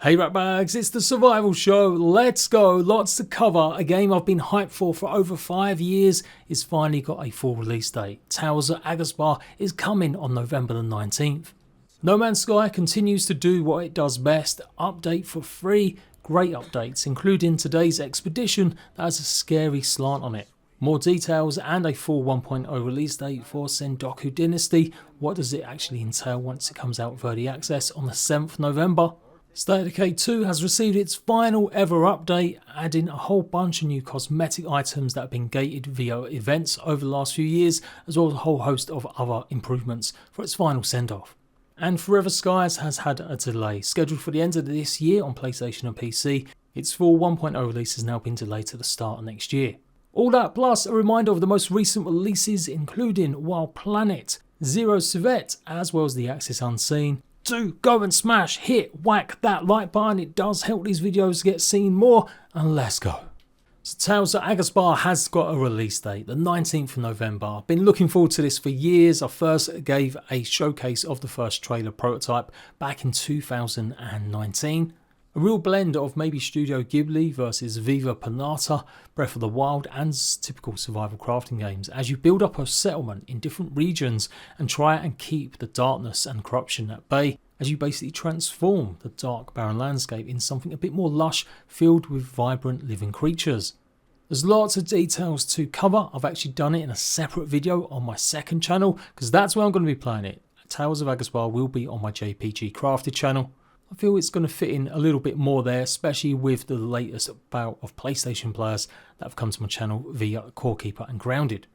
Hey ratbags, it's the survival show, let's go, lots to cover. A game I've been hyped for over 5 years is finally got a full release date. Tales of Aghasba is coming on November the 19th. No Man's Sky continues to do what it does best, update for free, great updates including today's expedition that has a scary slant on it. More details and a full 1.0 release date for Sendoku Dynasty. What does it actually entail once it comes out with early access on the 7th November? State of Decay 2 has received its final ever update, adding a whole bunch of new cosmetic items that have been gated via events over the last few years, as well as a whole host of other improvements for its final send-off. And Forever Skies has had a delay, scheduled for the end of this year on PlayStation and PC. Its full 1.0 release has now been delayed to the start of next year. All that plus a reminder of the most recent releases, including Wild Planet, Zero Civet, as well as the Axis Unseen. Do go and smash, hit, whack that like button, it does help these videos get seen more, and let's go. So Tales of Aghasba has got a release date, the 19th of November. I've been looking forward to this for years. I first gave a showcase of the first trailer prototype back in 2019. A real blend of maybe Studio Ghibli versus Viva Pinata, Breath of the Wild and typical survival crafting games as you build up a settlement in different regions and try and keep the darkness and corruption at bay as you basically transform the dark barren landscape in something a bit more lush, filled with vibrant living creatures. There's lots of details to cover. I've actually done it in a separate video on my second channel because that's where I'm going to be playing it. Tales of Aghasba will be on my JPG Crafted channel. I feel it's going to fit in a little bit more there, especially with the latest bout of PlayStation players that have come to my channel via Core Keeper and Grounded.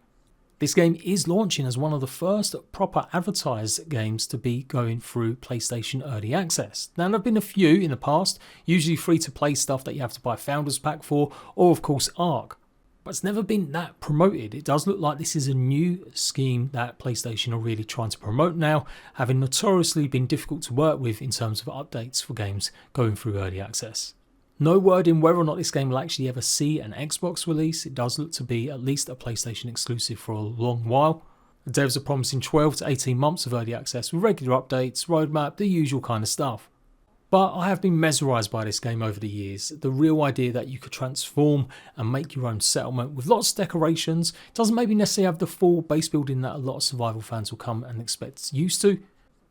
This game is launching as one of the first proper advertised games to be going through PlayStation Early Access. Now there have been a few in the past, usually free to play stuff that you have to buy a Founders Pack for, or of course Arc. But it's never been that promoted. It does look like this is a new scheme that PlayStation are really trying to promote now, having notoriously been difficult to work with in terms of updates for games going through early access. No word in whether or not this game will actually ever see an Xbox release. It does look to be at least a PlayStation exclusive for a long while. The devs are promising 12 to 18 months of early access with regular updates, roadmap, the usual kind of stuff. But I have been mesmerised by this game over the years. The real idea that you could transform and make your own settlement with lots of decorations. It doesn't maybe necessarily have the full base building that a lot of survival fans will come and expect used to.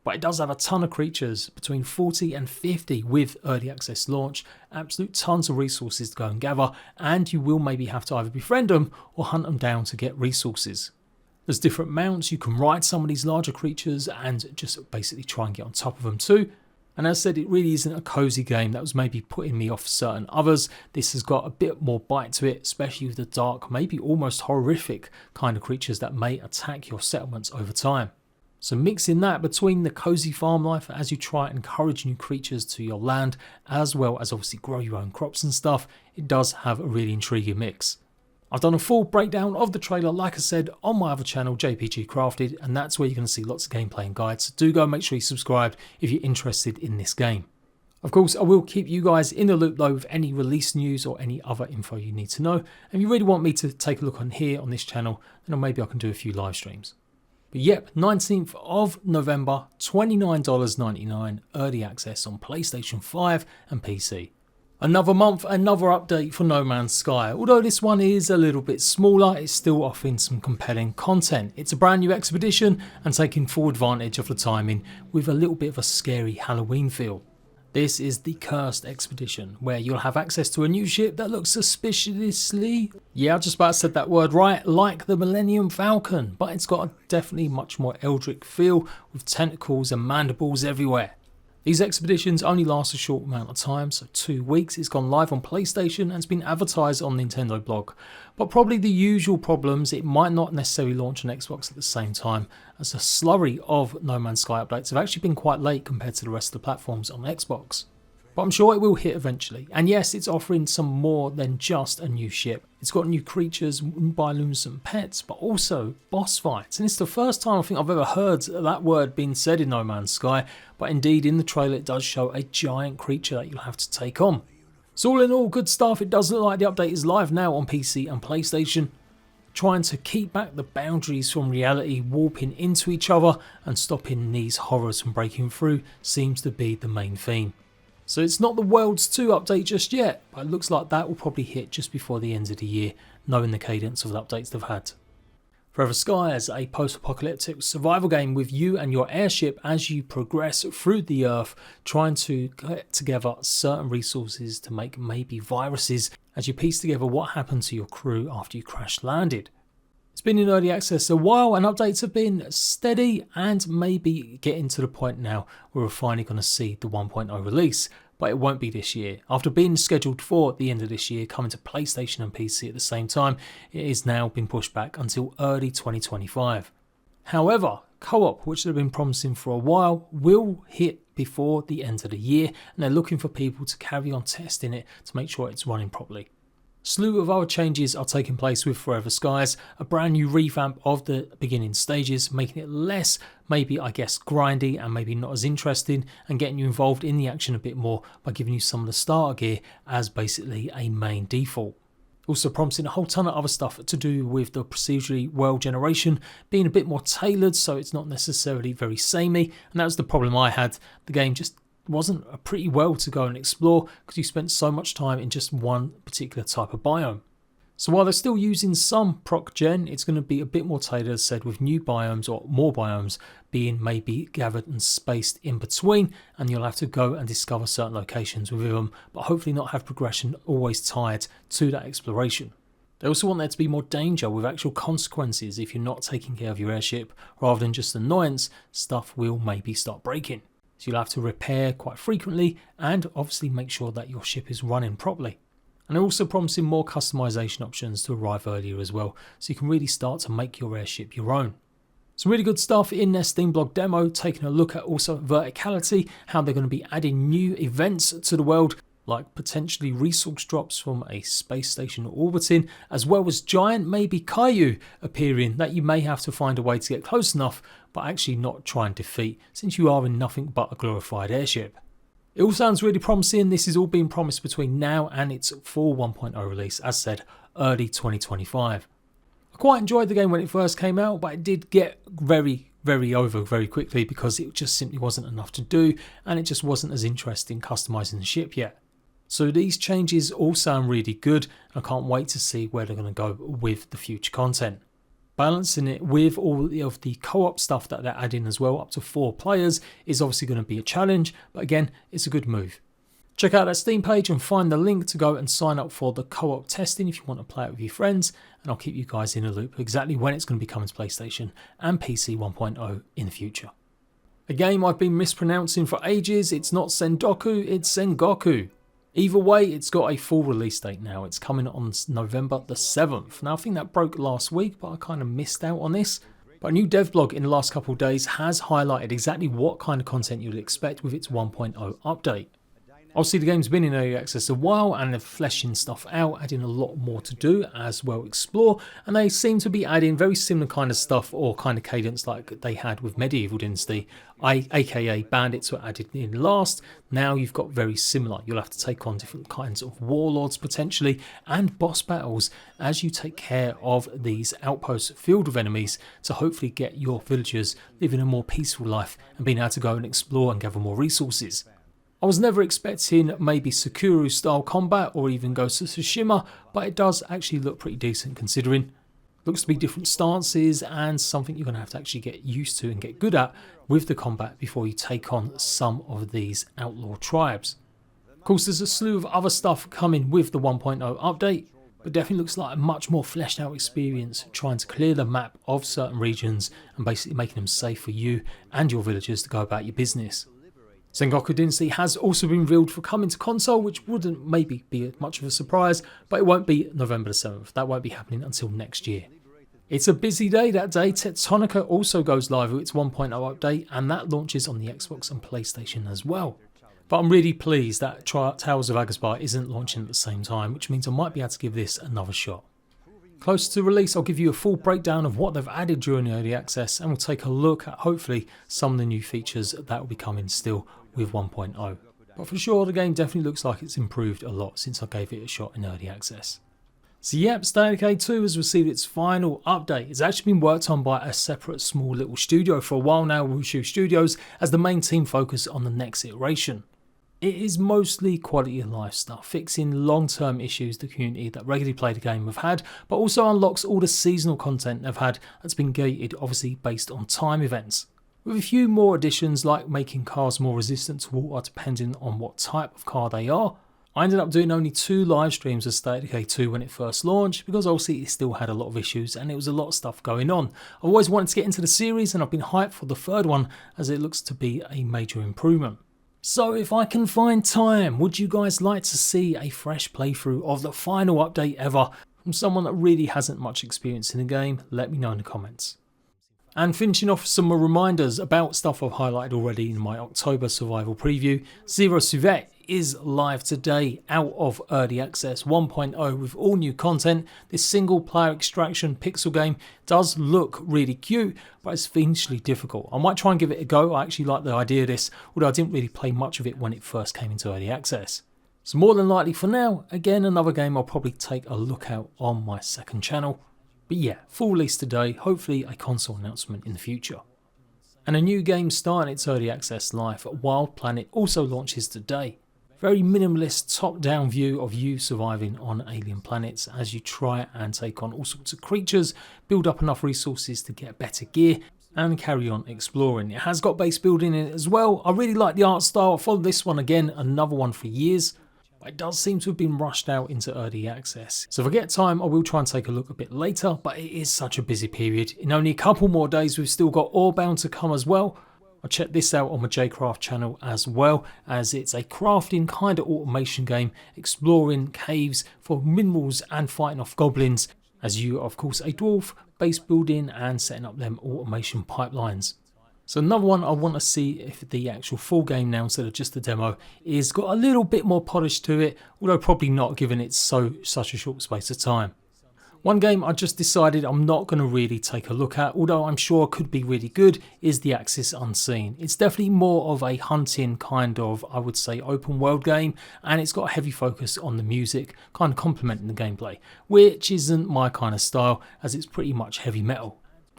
But it does have a ton of creatures, between 40 and 50 with early access launch. Absolute tons of resources to go and gather, and you will maybe have to either befriend them or hunt them down to get resources. There's different mounts, you can ride some of these larger creatures and just basically try and get on top of them too. And as I said, it really isn't a cozy game that was maybe putting me off certain others. This has got a bit more bite to it, especially with the dark, maybe almost horrific kind of creatures that may attack your settlements over time. So mixing that between the cozy farm life as you try and encourage new creatures to your land, as well as obviously grow your own crops and stuff, it does have a really intriguing mix. I've done a full breakdown of the trailer, like I said, on my other channel, JPG Crafted, and that's where you're going to see lots of gameplay and guides. So do go and make sure you subscribe if you're interested in this game. Of course, I will keep you guys in the loop though with any release news or any other info you need to know. And if you really want me to take a look on here on this channel, then maybe I can do a few live streams. But yep, 19th of November, $29.99 early access on PlayStation 5 and PC. Another month, another update for No Man's Sky. Although this one is a little bit smaller, it's still offering some compelling content. It's a brand new expedition and taking full advantage of the timing with a little bit of a scary Halloween feel. This is the Cursed Expedition, where you'll have access to a new ship that looks suspiciously, yeah, I just about said that word right, like the Millennium Falcon, but it's got a definitely much more eldritch feel with tentacles and mandibles everywhere. These expeditions only last a short amount of time, so 2 weeks. It's gone live on PlayStation and it's been advertised on Nintendo blog. But probably the usual problems, it might not necessarily launch on Xbox at the same time, as a slurry of No Man's Sky updates have actually been quite late compared to the rest of the platforms on Xbox. But I'm sure it will hit eventually. And yes, it's offering some more than just a new ship. It's got new creatures, bioluminescent pets, but also boss fights. And it's the first time I think I've ever heard that word being said in No Man's Sky. But indeed, in the trailer, it does show a giant creature that you'll have to take on. So all in all, good stuff. It does look like the update is live now on PC and PlayStation. Trying to keep back the boundaries from reality, warping into each other and stopping these horrors from breaking through seems to be the main theme. So it's not the Worlds 2 update just yet, but it looks like that will probably hit just before the end of the year, knowing the cadence of the updates they've had. Forever Skies, a post-apocalyptic survival game with you and your airship as you progress through the earth, trying to get together certain resources to make maybe viruses as you piece together what happened to your crew after you crash landed. It's been in early access a while and updates have been steady and maybe getting to the point now where we're finally going to see the 1.0 release. But it won't be this year. After being scheduled for the end of this year, coming to PlayStation and PC at the same time, it has now been pushed back until early 2025. However, co-op, which they've been promising for a while, will hit before the end of the year, and they're looking for people to carry on testing it to make sure it's running properly. A slew of other changes are taking place with Forever Skies, a brand new revamp of the beginning stages, making it less, maybe I guess, grindy and maybe not as interesting, and getting you involved in the action a bit more by giving you some of the starter gear as basically a main default. Also promising a whole ton of other stuff to do with the procedurally world generation, being a bit more tailored so it's not necessarily very samey, and that was the problem I had. The game just wasn't a pretty well to go and explore because you spent so much time in just one particular type of biome. So while they're still using some proc gen, it's going to be a bit more tailored, as said, with new biomes or more biomes being maybe gathered and spaced in between, and you'll have to go and discover certain locations with them, but hopefully not have progression always tied to that exploration. They also want there to be more danger with actual consequences if you're not taking care of your airship. Rather than just annoyance, stuff will maybe start breaking. So you'll have to repair quite frequently and obviously make sure that your ship is running properly. And they're also promising more customization options to arrive earlier as well, so you can really start to make your airship your own. Some really good stuff in their Steam blog demo, taking a look at also verticality, how they're going to be adding new events to the world, like potentially resource drops from a space station orbiting, as well as giant maybe Kaiju appearing that you may have to find a way to get close enough, but actually not try and defeat, since you are in nothing but a glorified airship. It all sounds really promising. This is all being promised between now and its full 1.0 release, as said, early 2025. I quite enjoyed the game when it first came out, but it did get very over very quickly because it just simply wasn't enough to do, and it just wasn't as interesting customizing the ship yet. So these changes all sound really good, and I can't wait to see where they're going to go with the future content. Balancing it with all of the co-op stuff that they're adding as well, up to 4 players, is obviously going to be a challenge, but again, it's a good move. Check out that Steam page and find the link to go and sign up for the co-op testing if you want to play it with your friends, and I'll keep you guys in a loop exactly when it's going to be coming to PlayStation and PC 1.0 in the future. A game I've been mispronouncing for ages, it's not Sendoku, it's Sengoku. Either way, it's got a full release date now. It's coming on November the 7th. Now, I think that broke last week, but I kind of missed out on this. But a new dev blog in the last couple of days has highlighted exactly what kind of content you'd expect with its 1.0 update. Obviously, the game's been in early access a while and they're fleshing stuff out, adding a lot more to do as well explore, and they seem to be adding very similar kind of stuff or kind of cadence like they had with Medieval Dynasty, aka bandits were added in last. Now you've got very similar. You'll have to take on different kinds of warlords potentially and boss battles as you take care of these outposts filled with enemies to hopefully get your villagers living a more peaceful life and being able to go and explore and gather more resources. I was never expecting maybe Sekiro style combat or even Ghost of Tsushima, but it does actually look pretty decent considering. Looks to be different stances and something you're going to have to actually get used to and get good at with the combat before you take on some of these outlaw tribes. Of course, there's a slew of other stuff coming with the 1.0 update, but definitely looks like a much more fleshed out experience trying to clear the map of certain regions and basically making them safe for you and your villagers to go about your business. Sengoku Dynasty has also been revealed for coming to console, which wouldn't maybe be much of a surprise, but it won't be November the 7th. That won't be happening until next year. It's a busy day that day. Tectonica also goes live with its 1.0 update, and that launches on the Xbox and PlayStation as well. But I'm really pleased that Tales of Aghasba isn't launching at the same time, which means I might be able to give this another shot. Closer to release, I'll give you a full breakdown of what they've added during the early access, and we'll take a look at hopefully some of the new features that will be coming still with 1.0. But for sure, the game definitely looks like it's improved a lot since I gave it a shot in early access. So yep, Decay 2 has received its final update. It's actually been worked on by a separate small little studio for a while now, Wushu Studios, as the main team focus on the next iteration. It is mostly quality of life stuff, fixing long-term issues the community that regularly play the game have had, but also unlocks all the seasonal content they've had that's been gated obviously based on time events. With a few more additions like making cars more resistant to water depending on what type of car they are. I ended up doing only 2 live streams of State of Decay 2 when it first launched because obviously it still had a lot of issues and it was a lot of stuff going on. I've always wanted to get into the series and I've been hyped for the 3rd one as it looks to be a major improvement. So if I can find time, would you guys like to see a fresh playthrough of the final update ever from someone that really hasn't much experience in the game? Let me know in the comments. And finishing off some more reminders about stuff I've highlighted already in my October survival preview. Zero Suvet is live today out of Early Access 1.0 with all new content. This single player extraction pixel game does look really cute, but it's fiendishly difficult. I might try and give it a go. I actually like the idea of this, although I didn't really play much of it when it first came into Early Access. So more than likely for now, again another game I'll probably take a look at on my 2nd channel. But yeah, full release today, hopefully a console announcement in the future. And a new game starting its Early Access life, Wild Planet, also launches today. Very minimalist top-down view of you surviving on alien planets as you try and take on all sorts of creatures, build up enough resources to get better gear and carry on exploring. It has got base building in it as well. I really like the art style. I followed this one again, another one for years. It does seem to have been rushed out into Early Access. So if I get time, I will try and take a look a bit later, but it is such a busy period. In only a couple more days, we've still got Orebound to come as well. I'll check this out on my JCraft channel as well, as it's a crafting kind of automation game, exploring caves for minerals and fighting off goblins, as you are of course a dwarf, base building and setting up them automation pipelines. So another one I want to see if the actual full game now instead of just the demo is got a little bit more polish to it, although probably not given it's such a short space of time. One game I just decided I'm not going to really take a look at, although I'm sure could be really good, is the Axis Unseen. It's definitely more of a hunting kind of, I would say, open world game, and it's got a heavy focus on the music, kind of complementing the gameplay, which isn't my kind of style as it's pretty much heavy metal.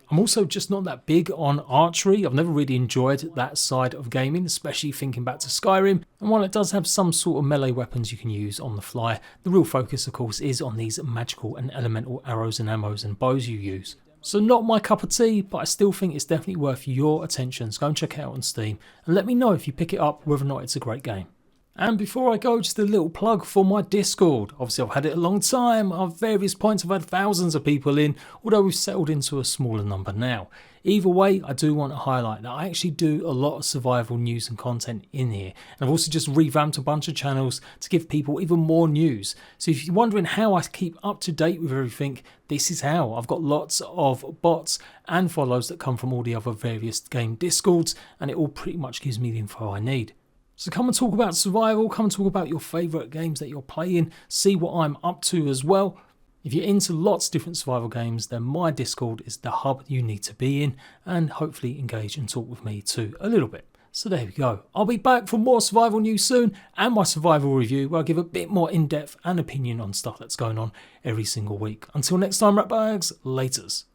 I'm also just not that big on archery. I've never really enjoyed that side of gaming, especially thinking back to Skyrim. And while it does have some sort of melee weapons you can use on the fly, the real focus of course is on these magical and elemental arrows and ammos and bows you use. So not my cup of tea, but I still think it's definitely worth your attention. So go and check it out on Steam and let me know if you pick it up whether or not it's a great game. And before I go, just a little plug for my Discord. Obviously I've had it a long time, at various points I've had thousands of people in, although we've settled into a smaller number now. Either way, I do want to highlight that I actually do a lot of survival news and content in here. And I've also just revamped a bunch of channels to give people even more news. So if you're wondering how I keep up to date with everything, this is how. I've got lots of bots and follows that come from all the other various game Discords, and it all pretty much gives me the info I need. So come and talk about survival, come and talk about your favourite games that you're playing, see what I'm up to as well. If you're into lots of different survival games, then my Discord is the hub you need to be in, and hopefully engage and talk with me too a little bit. So there we go. I'll be back for more survival news soon and my survival review where I give a bit more in-depth and opinion on stuff that's going on every single week. Until next time, Ratbags, laters.